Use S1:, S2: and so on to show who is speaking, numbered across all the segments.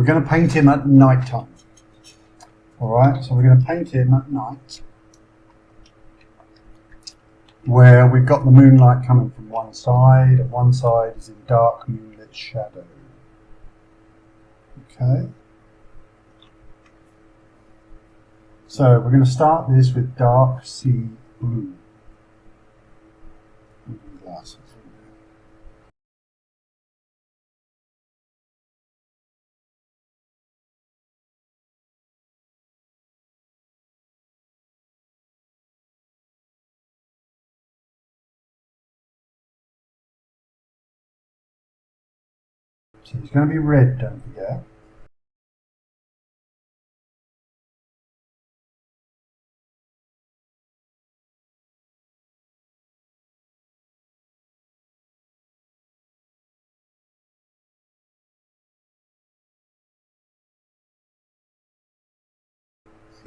S1: we're going to paint him at night time. Alright, so we're going to paint him at night, where we've got the moonlight coming from one side, and one side is in dark moonlit shadow. Okay. So we're going to start this with dark sea blue. Glasses. So it's going to be red, don't forget.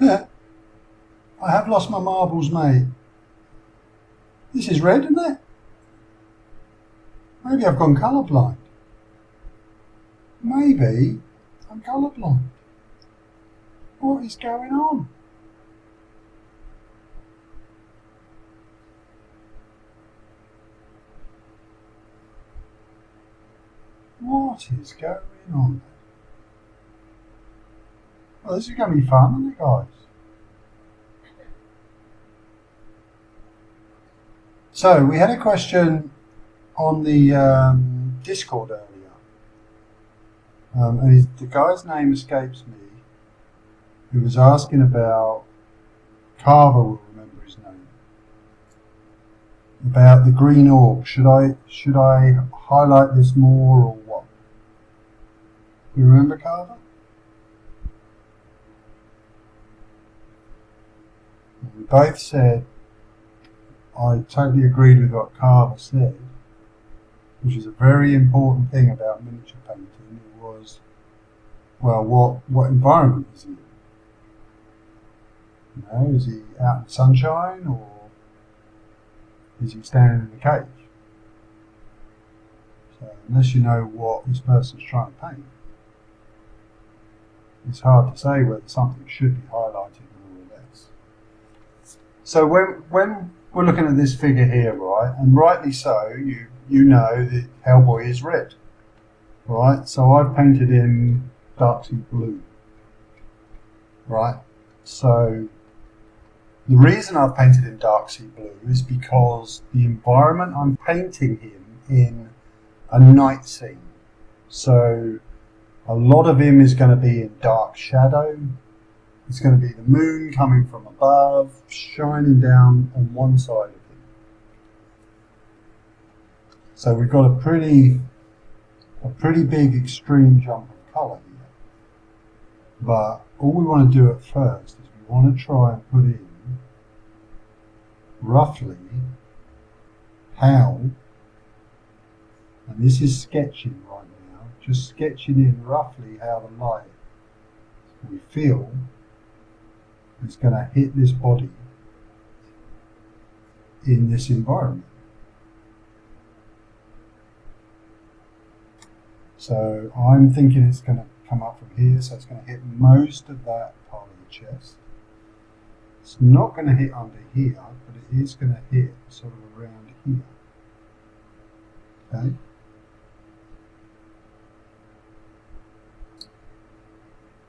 S1: Yeah, I have lost my marbles, mate. This is red, isn't it? Maybe I've gone colourblind. Maybe I'm colourblind. What is going on? What is going on? Well, this is going to be fun, isn't it, guys? So, we had a question on the Discord earlier. And the guy's name escapes me, who was asking about, Carver will remember his name, about the green orc. Should I highlight this more or what? You remember Carver? We both said, I totally agreed with what Carver said, which is a very important thing about miniature painting. It was, well, what environment is he in? You know, is he out in the sunshine, or is he standing in a cave? So unless you know what this person's trying to paint, it's hard to say whether something should be highlighted more or less. So when we're looking at this figure here, right, and rightly so, you know that Hellboy is red, right? So I've painted him dark sea blue, right? So the reason I've painted him dark sea blue is because the environment I'm painting him in a night scene. So a lot of him is going to be in dark shadow. It's going to be the moon coming from above, shining down on one side of him. So we've got a pretty big extreme jump of colour here. But all we want to do at first is we want to try and put in roughly how, and this is sketching right now, just sketching in roughly how the light we feel is going to hit this body in this environment. So I'm thinking it's going to come up from here, so it's going to hit most of that part of the chest. It's not going to hit under here, but it is going to hit sort of around here. Okay?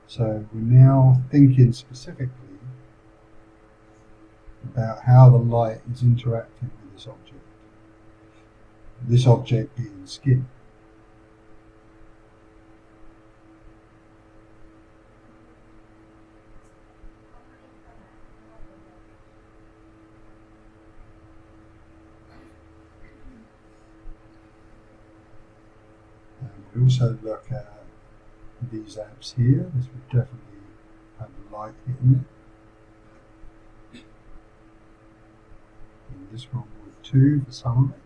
S1: So we're now thinking specifically about how the light is interacting with this object. This object being skin. And we also look at these apps here. This would definitely have the light hitting it. And this one would too for some of it.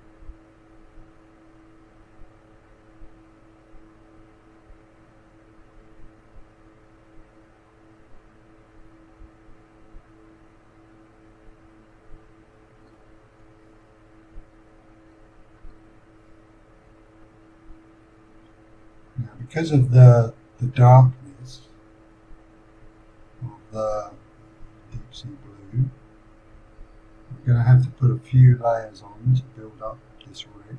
S1: Now, because of the the darkness of the deep sea blue, we're going to have to put a few layers on to build up this red.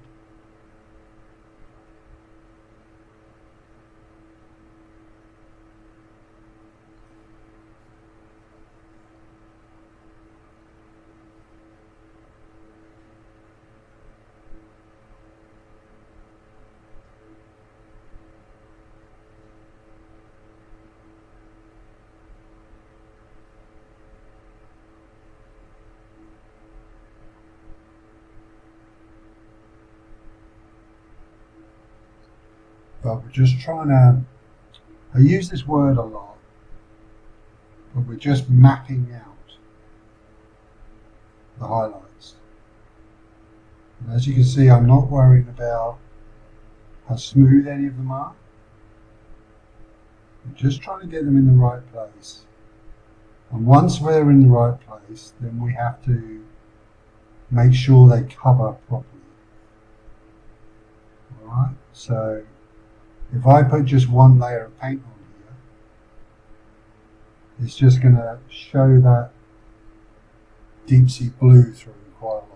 S1: But we're just trying to, I use this word a lot, but we're just mapping out the highlights. And as you can see, I'm not worrying about how smooth any of them are. I'm just trying to get them in the right place. And once we're in the right place, then we have to make sure they cover properly. Alright, so if I put just one layer of paint on here, it's just going to show that deep sea blue through quite a lot.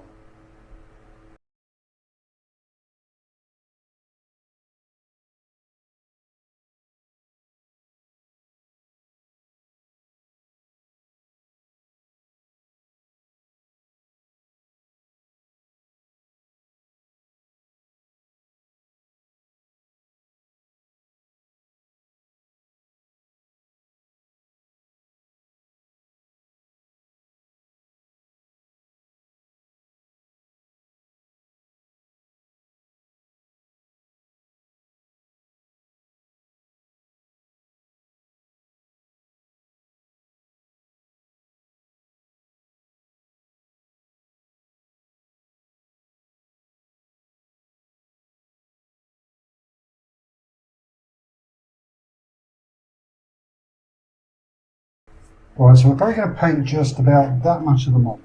S1: Alright, so we're probably going to paint just about that much of the model.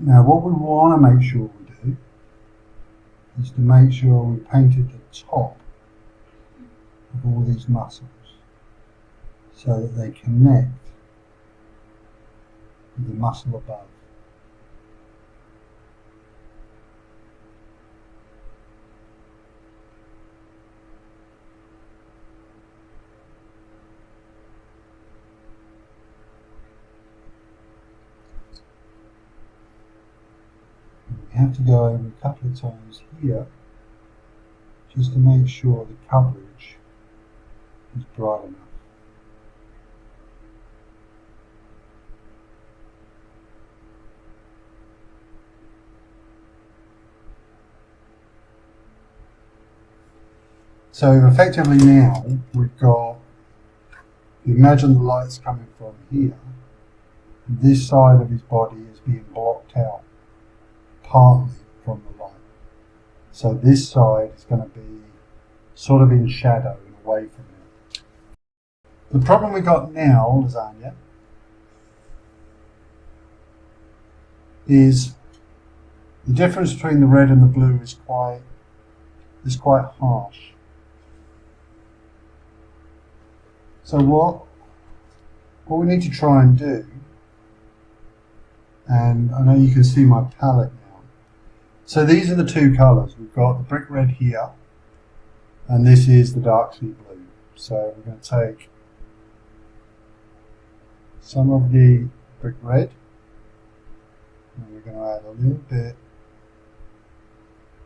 S1: Now what we want to make sure we do is to make sure we painted the top of all these muscles so that they connect with the muscle above. We have to go over a couple of times here just to make sure the coverage is bright enough. So effectively now we've got, imagine the light's coming from here, this side of his body is being blocked out partly from the light. So this side is going to be sort of in shadow and away from him. The problem we got now, lasagna, is the difference between the red and the blue is quite harsh. So what we need to try and do, and I know you can see my palette now. So these are the two colours. We've got the brick red here, and this is the dark sea blue. So we're going to take some of the brick red, and we're going to add a little bit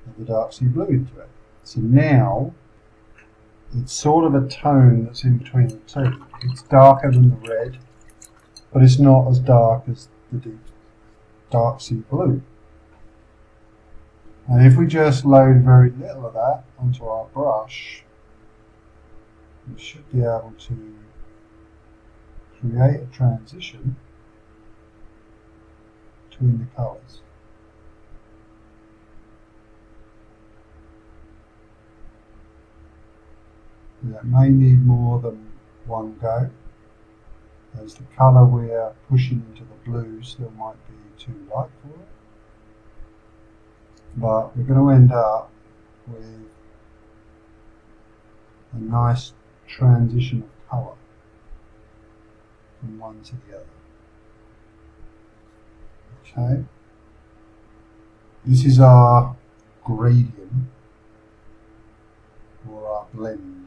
S1: of the dark sea blue into it. So now it's sort of a tone that's in between the two. It's darker than the red, but it's not as dark as the deep dark sea blue. And if we just load very little of that onto our brush, we should be able to create a transition between the colours. That may need more than one go, as the colour we're pushing into the blue still might be too light for it. But we're going to end up with a nice transition of colour from one to the other. Okay, this is our gradient or our blend.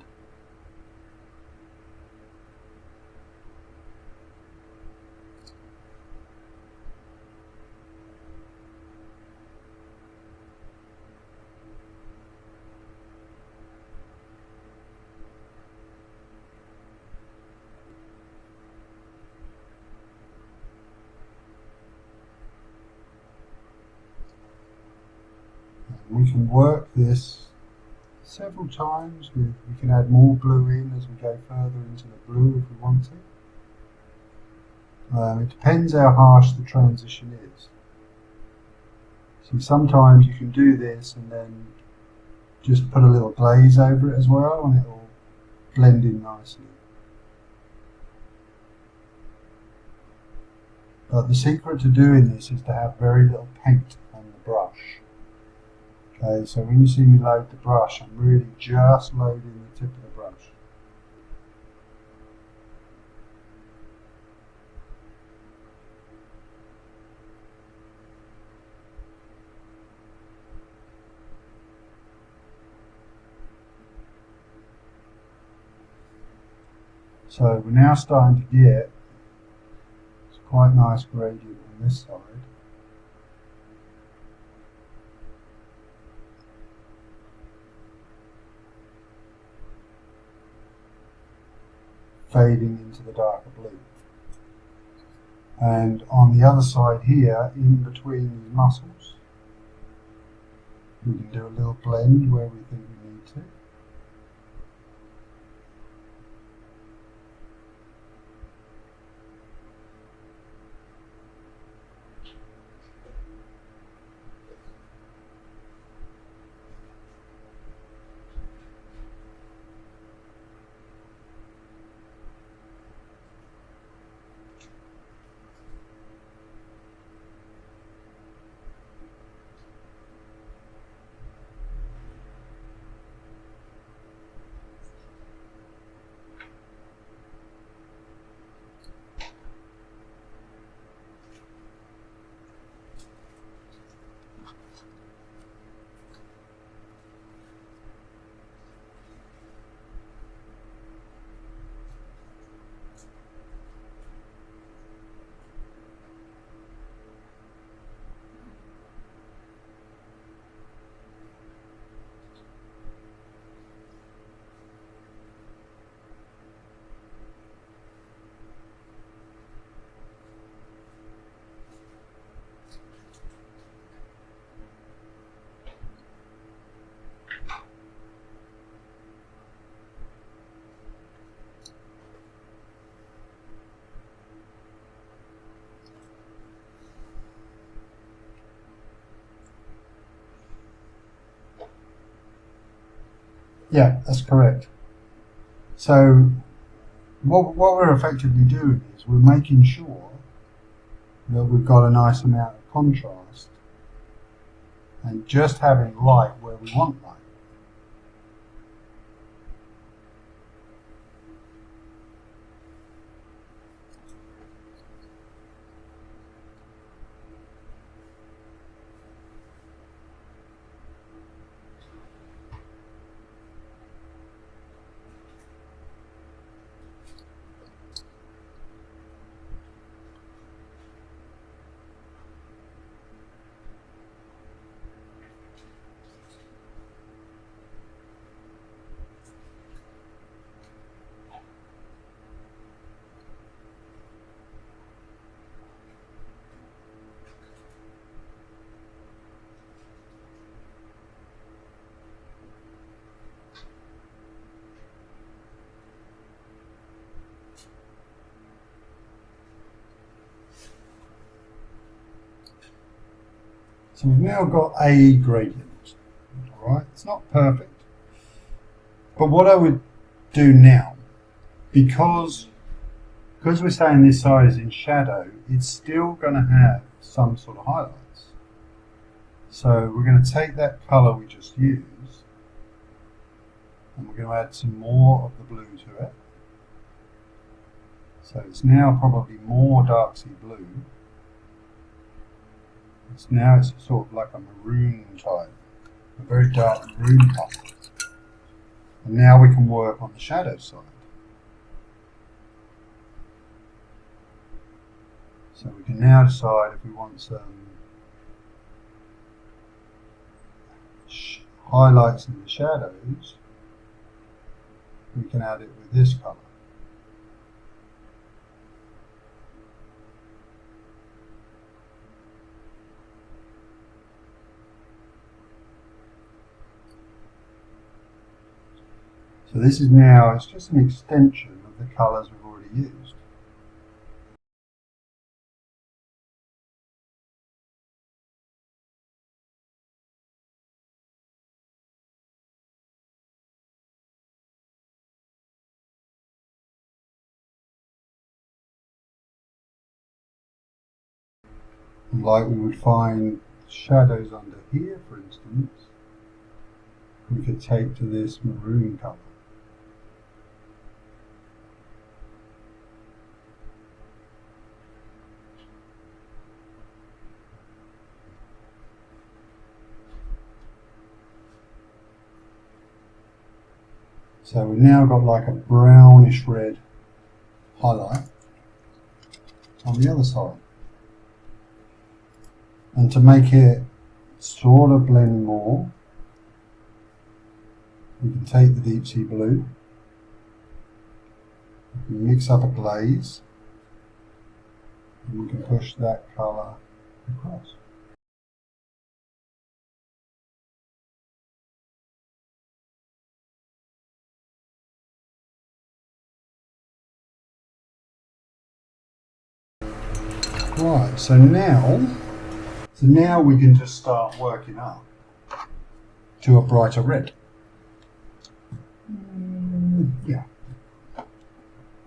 S1: We can work this several times. We can add more blue in as we go further into the blue if we want to. It depends how harsh the transition is. So sometimes you can do this and then just put a little glaze over it as well, and it will blend in nicely. But the secret to doing this is to have very little paint on the brush. Okay, so when you see me load the brush, I'm really just loading the tip of the brush. So we're now starting to get quite nice gradient on this side. Fading into the darker blue. And on the other side here, in between these muscles, we can do a little blend where we think we need to. Yeah, that's correct. So what we're effectively doing is we're making sure that we've got a nice amount of contrast and just having light where we want light. So we've now got a gradient. Alright, it's not perfect. But what I would do now, because we're saying this side is in shadow, it's still going to have some sort of highlights. So we're going to take that colour we just used and we're going to add some more of the blue to it. So it's now probably more dark sea blue. It's sort of like a maroon type, a very dark maroon colour. And now we can work on the shadow side. So we can now decide if we want some highlights in the shadows. We can add it with this colour. So this is now, it's just an extension of the colours we've already used. Like we would find shadows under here, for instance, we could take to this maroon colour. So we've now got like a brownish red highlight on the other side. And to make it sort of blend more, we can take the deep sea blue, we can mix up a glaze, and we can push that colour across. Right, so now we can just start working up to a brighter red. Yeah.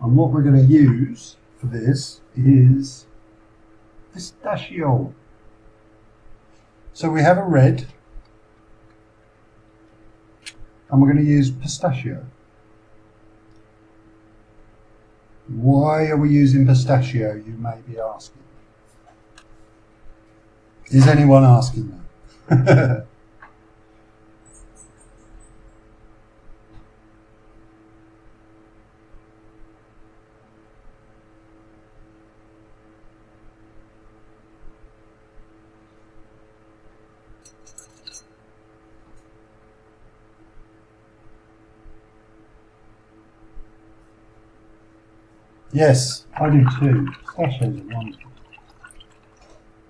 S1: And what we're going to use for this is pistachio. So we have a red, and we're going to use pistachio. Why are we using pistachio, you may be asking? Is anyone asking that? Yes, I do too. Pistachios are wonderful.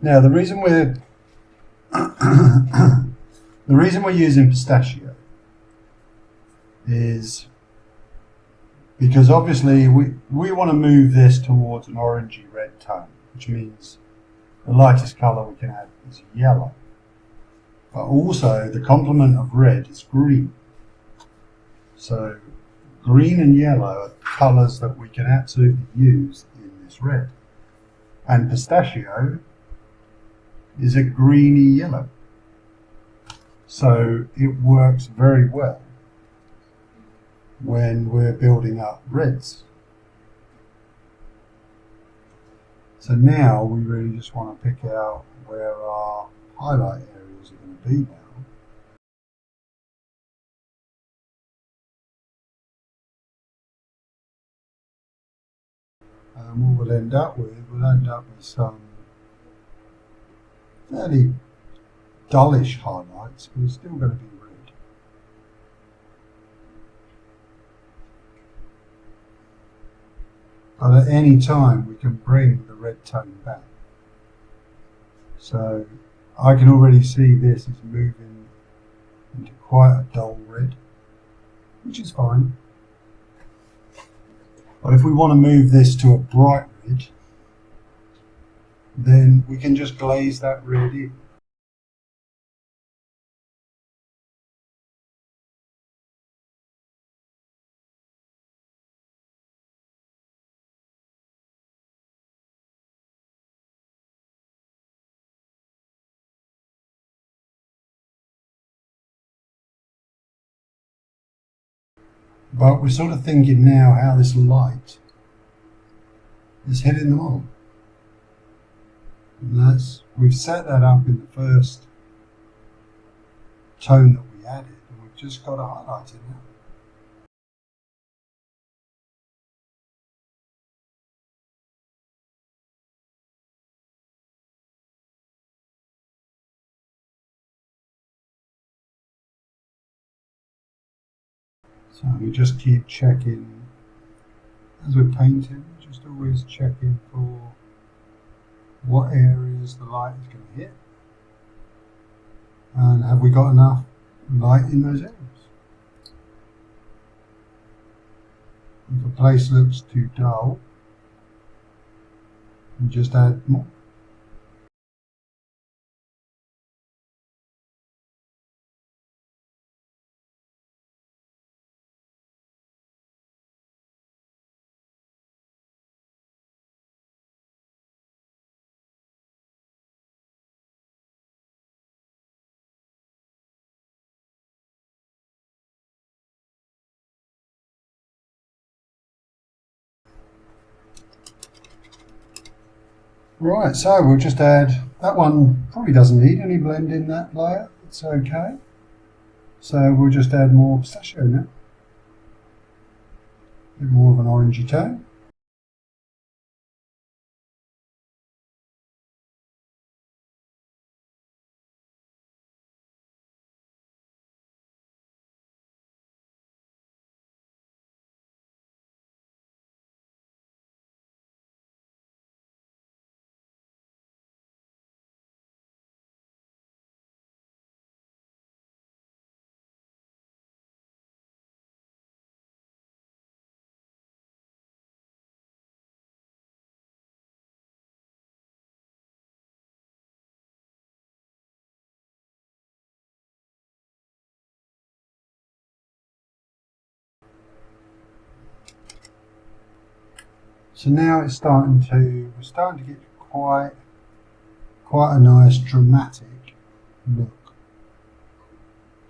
S1: Now the reason we're using pistachio is because obviously we want to move this towards an orangey red tone, which means the lightest colour we can add is yellow. But also the complement of red is green. So green and yellow are colours that we can absolutely use in this red. And pistachio is a greeny yellow. So it works very well when we're building up reds. So now we really just want to pick out where our highlight areas are going to be now. And what we'll end up with some fairly dullish highlights, but it's still going to be red. But at any time we can bring the red tone back. So I can already see this is moving into quite a dull red, which is fine. But if we want to move this to a bright red, then we can just glaze that red in. But we're sort of thinking now how this light is hitting the model. And we've set that up in the first tone that we added, and we've just got to highlight it now. So we just keep checking as we're painting, just always checking for what areas the light is going to hit, and have we got enough light in those areas. If a place looks too dull, we just add more. Right, so we'll just add, that one probably doesn't need any blend in that layer, it's okay. So we'll just add more pistachio now. A bit more of an orangey tone. So now we're starting to get quite a nice dramatic look.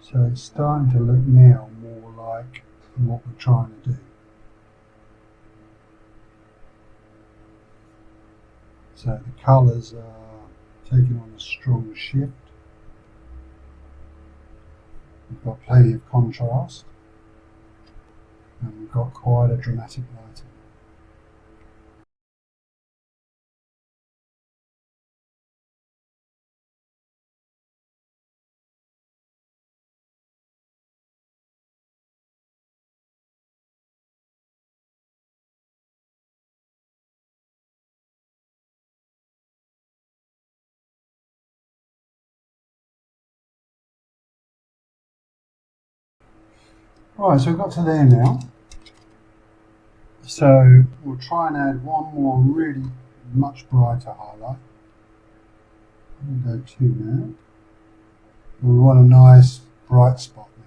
S1: So it's starting to look now more like what we're trying to do. So the colours are taking on a strong shift. We've got plenty of contrast, and we've got quite a dramatic lighting. Right, so we've got to there now. So we'll try and add one more really much brighter highlight. We'll go 2 now. We want a nice bright spot now.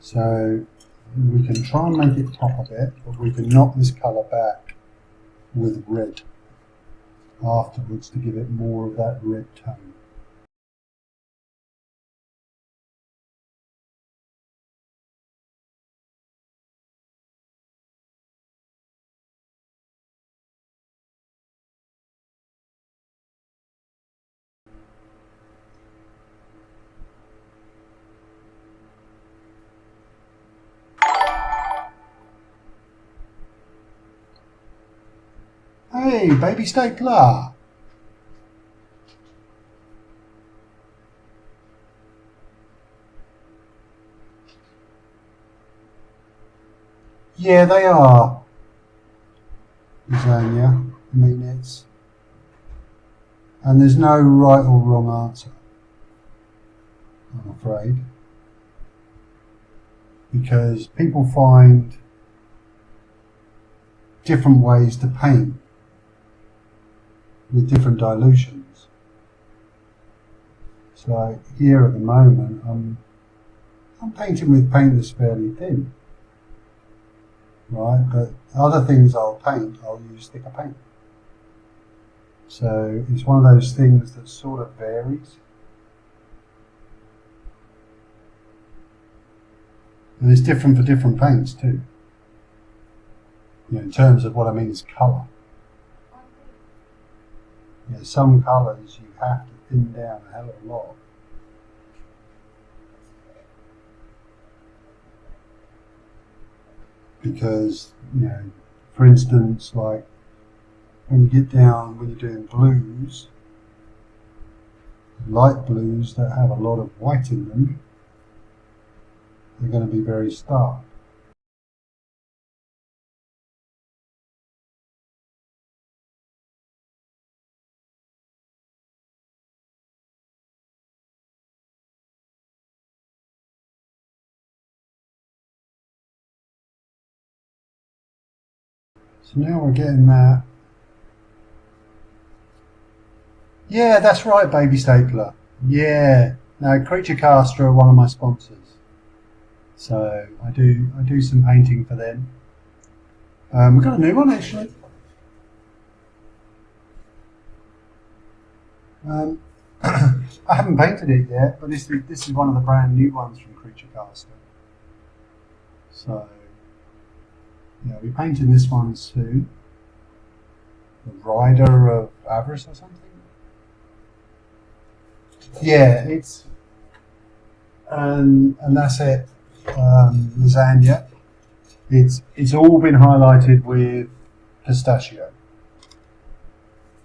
S1: So we can try and make it pop a bit, but we can knock this colour back with red afterwards to give it more of that red tone. Hey, baby stapler! Yeah, they are. Lasagna, meanets. And there's no right or wrong answer, I'm afraid. Because people find different ways to paint with different dilutions. So here at the moment, I'm painting with paint that's fairly thin, right? But other things I'll use thicker paint. So it's one of those things that sort of varies. And it's different for different paints too. You know, in terms of what I mean is colour. You know, some colours you have to thin down a hell of a lot. Because, you know, for instance, like when you get down, when you're doing blues, light blues that have a lot of white in them, they're going to be very stark. So now we're getting that. Yeah, that's right, Baby Stapler. Yeah. No, �𝐀𝐒 are one of my sponsors. So I do some painting for them. We've got a new one actually. I haven't painted it yet, but this is one of the brand new ones from 𝐿𝐶. So yeah, we're painting this one soon. The Rider of Avarice or something. Yeah, it's and that's it. Lasagna. It's all been highlighted with pistachio.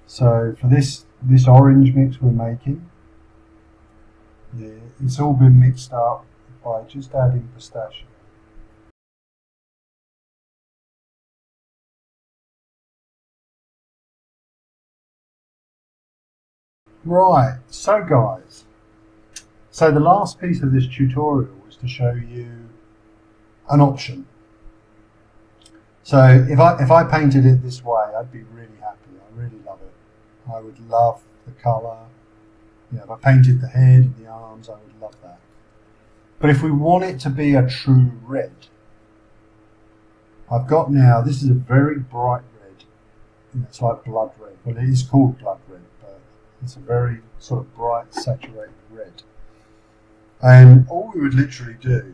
S1: So for this orange mix we're making, yeah, it's all been mixed up by just adding pistachio. Right, so guys, so the last piece of this tutorial was to show you an option. So if I painted it this way, I'd be really happy. I really love it. I would love the colour. You know, if I painted the head and the arms, I would love that. But if we want it to be a true red, I've got now, this is a very bright red. You know, it's like blood red. Well, it is called blood red, but it's a very sort of bright, saturated red. And all we would literally do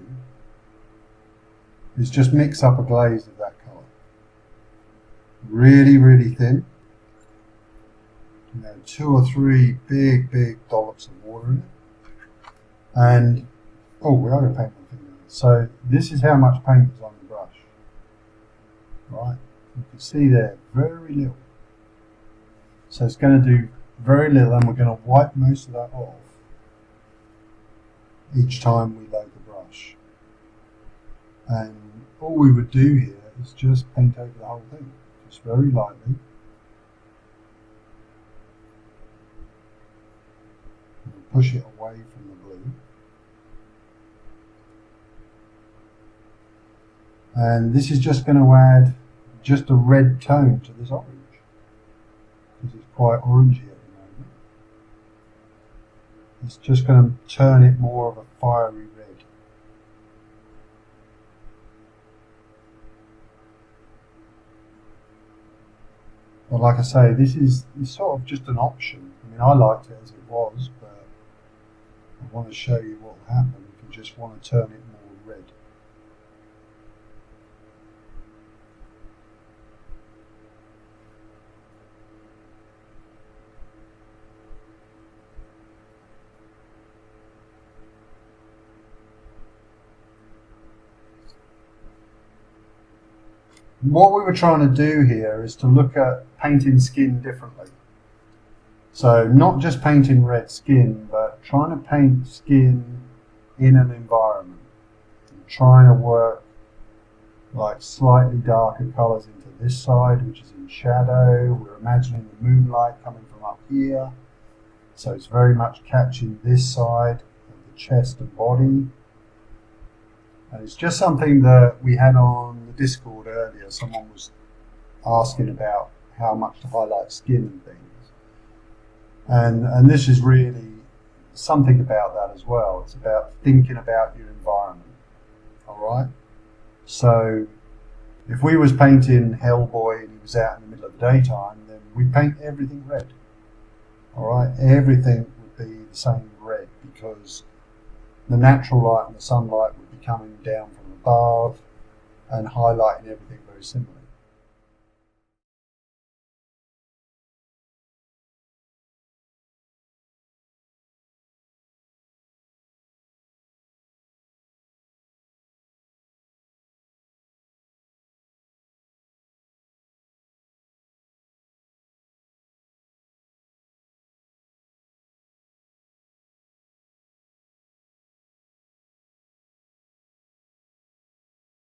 S1: is just mix up a glaze of that colour. Really, really thin. You know, 2 or 3 big dollops of water in it. And, oh, we are going to paint my fingernails. So this is how much paint is on the brush. Right, you can see there, very little. So it's going to do very little, and we're going to wipe most of that off each time we load the brush. And all we would do here is just paint over the whole thing, just very lightly. And push it away from the blue. And this is just going to add just a red tone to this orange, because it's quite orangey at the moment. It's just going to turn it more of a fiery red. But like I say, this is sort of just an option. I mean, I liked it as it was, but I want to show you what will happen if you just want to turn it more red. What we were trying to do here is to look at painting skin differently. So not just painting red skin, but trying to paint skin in an environment. And trying to work like slightly darker colours into this side, which is in shadow. We're imagining the moonlight coming from up here. So it's very much catching this side of the chest and body. And it's just something that we had on the Discord earlier. Someone was asking about how much to highlight skin and things. And this is really something about that as well. It's about thinking about your environment. Alright? So if we was painting Hellboy and he was out in the middle of the daytime, then we'd paint everything red. Alright? Everything would be the same red, because the natural light and the sunlight would be coming down from above and highlighting everything very similarly.